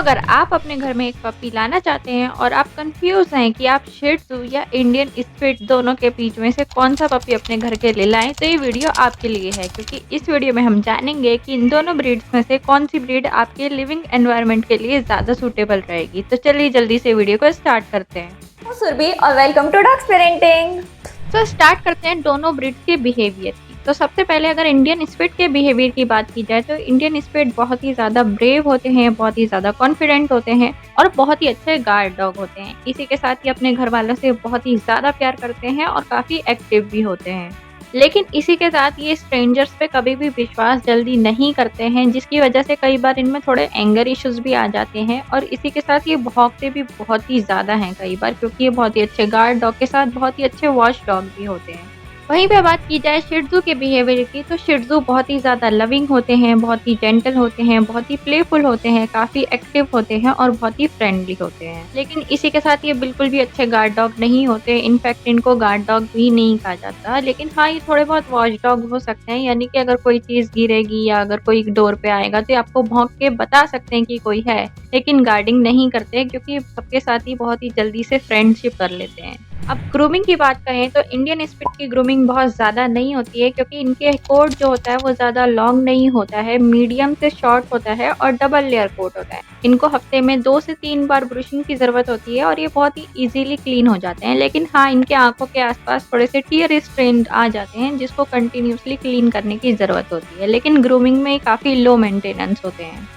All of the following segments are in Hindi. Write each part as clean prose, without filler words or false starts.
अगर आप अपने घर में एक पपी लाना चाहते हैं और आप कंफ्यूज हैं कि आप शिह त्ज़ू या इंडियन स्पिट्ज़ दोनों के बीच में से कौन-सा पपी अपने घर के लिए लाएँ, तो ये वीडियो आपके लिए है क्योंकि इस वीडियो में हम जानेंगे कि इन दोनों ब्रीड्स में से कौन-सी ब्रीड आपके लिविंग एनवायरनमेंट के लिए ज़्यादा सूटेबल रहेगी। तो चलिए जल्दी से वीडियो को स्टार्ट करते हैं। सुरभि और वेलकम टू डॉग्स पेरेंटिंग। तो स्टार्ट करते हैं दोनों ब्रीड्स के बिहेवियर की। तो सबसे पहले अगर इंडियन स्पिट के बिहेवियर की बात की जाए तो इंडियन स्पिट बहुत ही ज़्यादा ब्रेव होते हैं, बहुत ही ज़्यादा कॉन्फिडेंट होते हैं और बहुत ही अच्छे गार्ड डॉग होते हैं। इसी के साथ ही अपने घर वालों से बहुत ही ज़्यादा प्यार करते हैं और काफ़ी एक्टिव भी होते हैं। लेकिन इसी के साथ ये स्ट्रेंजर्स पे कभी भी विश्वास जल्दी नहीं करते हैं, जिसकी वजह से कई बार इनमें थोड़े एंगर इश्यूज भी आ जाते हैं और इसी के साथ ये भौंकते भी बहुत ही ज़्यादा हैं कई बार, क्योंकि ये बहुत ही अच्छे गार्ड डॉग के साथ बहुत ही अच्छे वॉच डॉग भी होते हैं। वहीं पे बात की जाए शिह त्ज़ू के बिहेवियर की, तो शिह त्ज़ू बहुत ही ज़्यादा लविंग होते हैं, बहुत ही जेंटल होते हैं, बहुत ही प्लेफुल होते हैं, काफ़ी एक्टिव होते हैं और बहुत ही फ्रेंडली होते हैं। लेकिन इसी के साथ ये बिल्कुल भी अच्छे गार्ड डॉग नहीं होते, इनफैक्ट इनको गार्ड डॉग भी नहीं कहा जाता। लेकिन हाँ, ये थोड़े बहुत वॉच डॉग हो सकते हैं, यानी कि अगर कोई चीज़ गिरेगी या अगर कोई डोर पे आएगा तो ये आपको भौंक के बता सकते हैं कि कोई है, लेकिन गार्डिंग नहीं करते क्योंकि सबके साथ ही बहुत ही जल्दी से फ्रेंडशिप कर लेते हैं। अब ग्रूमिंग की बात करें तो इंडियन स्पिट की ग्रूमिंग बहुत ज़्यादा नहीं होती है, क्योंकि इनके कोट जो होता है वो ज़्यादा लॉन्ग नहीं होता है, मीडियम से शॉर्ट होता है और डबल लेयर कोट होता है। इनको हफ्ते में 2 से 3 बार ब्रशिंग की ज़रूरत होती है और ये बहुत ही इजीली क्लीन हो जाते हैं। लेकिन हाँ, इनके आंखों के आसपास थोड़े से टीयर स्ट्रेन आ जाते हैं जिसको कंटिन्यूसली क्लीन करने की ज़रूरत होती है, लेकिन ग्रूमिंग में काफ़ी लो मेंटेनेंस होते हैं।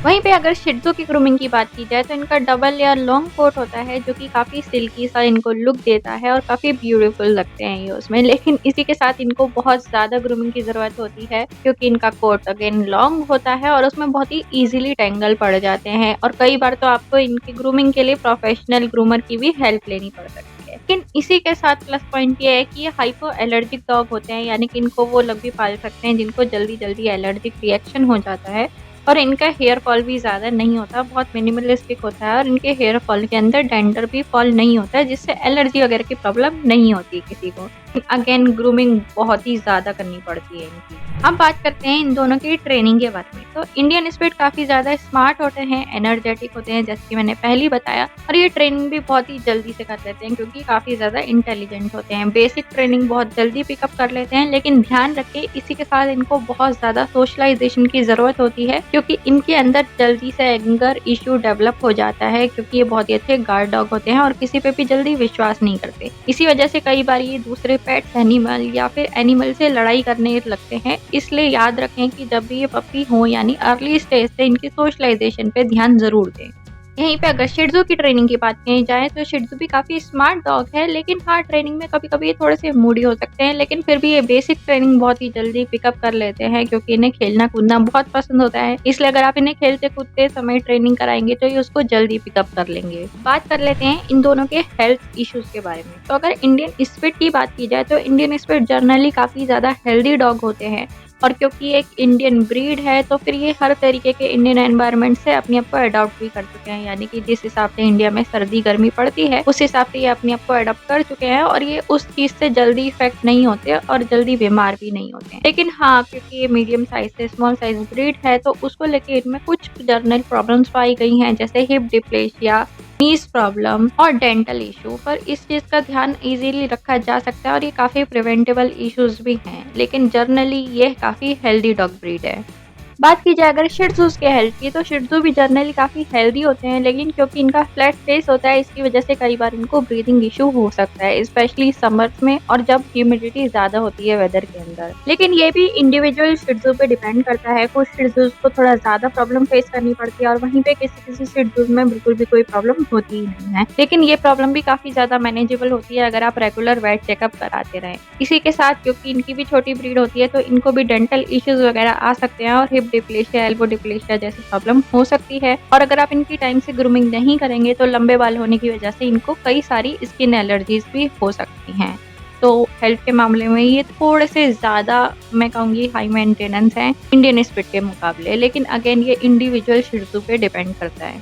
वहीं पे अगर शिह त्ज़ू की ग्रूमिंग की बात की जाए तो इनका डबल लेयर लॉन्ग कोट होता है, जो कि काफ़ी सिल्की सा इनको लुक देता है और काफ़ी ब्यूटीफुल लगते हैं ये उसमें। लेकिन इसी के साथ इनको बहुत ज़्यादा ग्रूमिंग की ज़रूरत होती है, क्योंकि इनका कोट अगेन लॉन्ग होता है और उसमें बहुत ही ईजिली टेंगल पड़ जाते हैं और कई बार तो आपको इनकी ग्रूमिंग के लिए प्रोफेशनल ग्रूमर की भी हेल्प लेनी पड़ सकती है। लेकिन इसी के साथ प्लस पॉइंट ये है कि ये हाइपो एलर्जिक डॉग होते हैं, यानी कि इनको वो लोग भी पाल सकते हैं जिनको जल्दी जल्दी एलर्जिक रिएक्शन हो जाता है। और इनका हेयर फॉल भी ज़्यादा नहीं होता, बहुत मिनिमलिस्टिक होता है और इनके हेयर फॉल के अंदर डेंडर भी फॉल नहीं होता है, जिससे एलर्जी वगैरह की प्रॉब्लम नहीं होती किसी को। अगेन ग्रूमिंग बहुत ही ज़्यादा करनी पड़ती है इनकी। अब बात करते हैं इन दोनों की ट्रेनिंग के बारे में। तो इंडियन स्पिट काफ़ी ज़्यादा स्मार्ट होते हैं, एनर्जेटिक होते हैं जैसे कि मैंने पहले ही बताया, और ये ट्रेनिंग भी बहुत ही जल्दी से कर लेते हैं क्योंकि काफ़ी ज़्यादा इंटेलिजेंट होते हैं। बेसिक ट्रेनिंग बहुत जल्दी पिकअप कर लेते हैं, लेकिन ध्यान रखें इसी के साथ इनको बहुत ज़्यादा सोशलाइजेशन की ज़रूरत होती है, क्योंकि इनके अंदर जल्दी से एंगर इश्यू डेवलप हो जाता है, क्योंकि ये बहुत ही अच्छे गार्ड डॉग होते हैं और किसी पे भी जल्दी विश्वास नहीं करते। इसी वजह से कई बार ये दूसरे पेट्स एनिमल या फिर एनिमल से लड़ाई करने लगते हैं। इसलिए याद रखें कि जब भी ये पपी हो यानी अर्ली स्टेज से इनकी सोशलाइजेशन पे ध्यान जरूर दें। यहीं पे अगर शिह त्ज़ू की ट्रेनिंग की बात की जाए तो शिह त्ज़ू भी काफ़ी स्मार्ट डॉग है, लेकिन हाँ, ट्रेनिंग में कभी-कभी ये थोड़े से मूडी हो सकते हैं, लेकिन फिर भी ये बेसिक ट्रेनिंग बहुत ही जल्दी पिकअप कर लेते हैं क्योंकि इन्हें खेलना कूदना बहुत पसंद होता है। इसलिए अगर आप इन्हें खेलते कूदते समय ट्रेनिंग कराएंगे तो ये उसको जल्दी पिकअप कर लेंगे। बात कर लेते हैं इन दोनों के हेल्थ इश्यूज के बारे में। तो अगर इंडियन स्पिट की बात की जाए तो इंडियन स्पिट जनरली काफ़ी ज़्यादा हेल्दी डॉग होते हैं, और क्योंकि एक इंडियन ब्रीड है तो फिर ये हर तरीके के इंडियन एनवायरनमेंट से अपने आप को अडॉप्ट भी कर चुके हैं, यानी कि जिस हिसाब से इंडिया में सर्दी गर्मी पड़ती है उस हिसाब से ये अपने आप को अडॉप्ट कर चुके हैं और ये उस चीज़ से जल्दी इफेक्ट नहीं होते और जल्दी बीमार भी नहीं होते हैं। लेकिन हाँ, क्योंकि ये मीडियम साइज से स्मॉल साइज ब्रीड है तो उसको लेके इनमें कुछ जर्नल प्रॉब्लम्स पाई गई हैं, जैसे हिप डिप्लेशिया, नीज प्रॉब्लम और डेंटल इशू। पर इस चीज़ का ध्यान इजीली रखा जा सकता है और ये काफ़ी प्रिवेंटेबल इश्यूज भी हैं, लेकिन जर्नली ये काफ़ी हेल्दी डॉग ब्रीड है। बात की जाए अगर शिह त्ज़ू के हेल्थ की, तो शिह त्ज़ू भी जनरली काफ़ी हेल्दी होते हैं, लेकिन क्योंकि इनका फ्लैट फेस होता है इसकी वजह से कई बार इनको ब्रीदिंग इशू हो सकता है, स्पेशली समर्स में और जब ह्यूमिडिटी ज़्यादा होती है वेदर के अंदर। लेकिन ये भी इंडिविजुअल शिह त्ज़ू पे डिपेंड करता है, कुछ शिह त्ज़ू को थोड़ा ज़्यादा प्रॉब्लम फेस करनी पड़ती है और वहीं पे किसी शिह त्ज़ू में बिल्कुल भी कोई प्रॉब्लम होती ही नहीं है। लेकिन ये प्रॉब्लम भी काफ़ी ज़्यादा मैनेजेबल होती है अगर आप रेगुलर वेट चेकअप कराते रहें। इसी के साथ क्योंकि इनकी भी छोटी ब्रीड होती है तो इनको भी डेंटल इश्यूज वगैरह आ सकते हैं और हिप डिप्लेशिया, एल्बो डिप्लेशिया जैसी प्रॉब्लम हो सकती है। और अगर आप इनकी टाइम से ग्रूमिंग नहीं करेंगे तो लंबे बाल होने की वजह से इनको कई सारी स्किन एलर्जीज भी हो सकती हैं। तो हेल्थ के मामले में ये थोड़े से ज़्यादा, मैं कहूँगी, हाई मेंटेनेंस है इंडियन स्पिट के मुकाबले, लेकिन अगेन ये इंडिविजुअल शिह त्ज़ू पे डिपेंड करता है।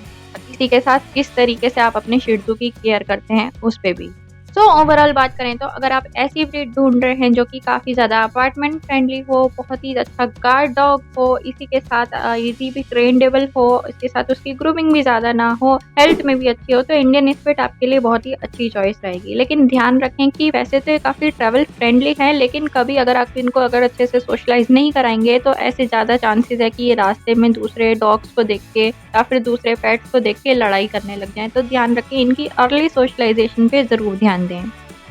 इसी के साथ किस तरीके से आप अपने शिह त्ज़ू की केयर करते हैं उस पे भी। सो ओवरऑल बात करें तो अगर आप ऐसी ब्रीड ढूँढ रहे हैं जो कि काफ़ी ज़्यादा अपार्टमेंट फ्रेंडली हो, बहुत ही अच्छा गार्ड डॉग हो, इसी के साथ ईज़ी भी ट्रेनेबल हो, इसके साथ उसकी ग्रूमिंग भी ज़्यादा ना हो, हेल्थ में भी अच्छी हो, तो इंडियन स्पिट आपके लिए बहुत ही अच्छी चॉइस रहेगी। लेकिन ध्यान रखें कि वैसे तो ये काफ़ी ट्रैवल फ्रेंडली है, लेकिन कभी अगर आप इनको अगर अच्छे से सोशलाइज़ नहीं कराएँगे तो ऐसे ज़्यादा चांसेस है कि ये रास्ते में दूसरे डॉग्स को देख के या फिर दूसरे पेट्स को देख के लड़ाई करने लग जाएँ। तो ध्यान रखें, इनकी अर्ली सोशलाइज़ेशन पे ज़रूर ध्यान दें।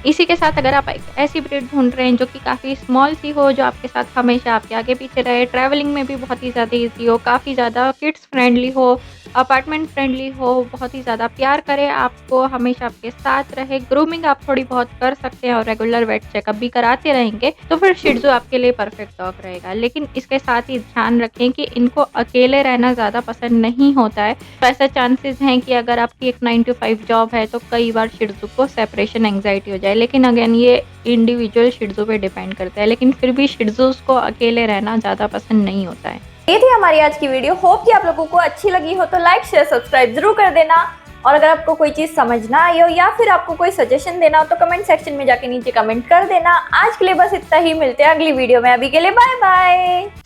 इसी के साथ अगर आप एक ऐसी ब्रीड ढूँढ रहे हैं जो कि काफ़ी स्मॉल सी हो, जो आपके साथ हमेशा आपके आगे-पीछे रहे, ट्रैवलिंग में भी बहुत ही ज़्यादा ईज़ी हो, काफ़ी ज़्यादा किड्स फ्रेंडली हो, अपार्टमेंट फ्रेंडली हो, बहुत ही ज़्यादा प्यार करे आपको, हमेशा आपके साथ रहे, ग्रूमिंग आप थोड़ी बहुत कर सकते हैं और रेगुलर वेट चेकअप भी कराते रहेंगे, तो फिर शिह त्ज़ू आपके लिए परफेक्ट डॉग रहेगा। लेकिन इसके साथ ही ध्यान रखें कि इनको अकेले रहना ज़्यादा पसंद नहीं होता है। तो ऐसा चांसेस हैं कि अगर आपकी एक 9 टू 5 जॉब है तो कई बार शिह त्ज़ू को सेपरेशन एंग्जायटी हो जाए। लेकिन अगेन ये इंडिविजुअल शिह त्ज़ू पे डिपेंड करता है, लेकिन फिर भी शिह त्ज़ूज़ को अकेले रहना ज़्यादा पसंद नहीं होता है। ये थी हमारी आज की वीडियो। होप कि आप लोगों को अच्छी लगी हो तो लाइक शेयर सब्सक्राइब जरूर कर देना। और अगर आपको कोई चीज समझ ना आई हो या फिर आपको कोई सजेशन देना हो तो कमेंट सेक्शन में जाके नीचे कमेंट कर देना। आज के लिए बस इतना ही, मिलते हैं अगली वीडियो में। अभी के लिए बाय बाय।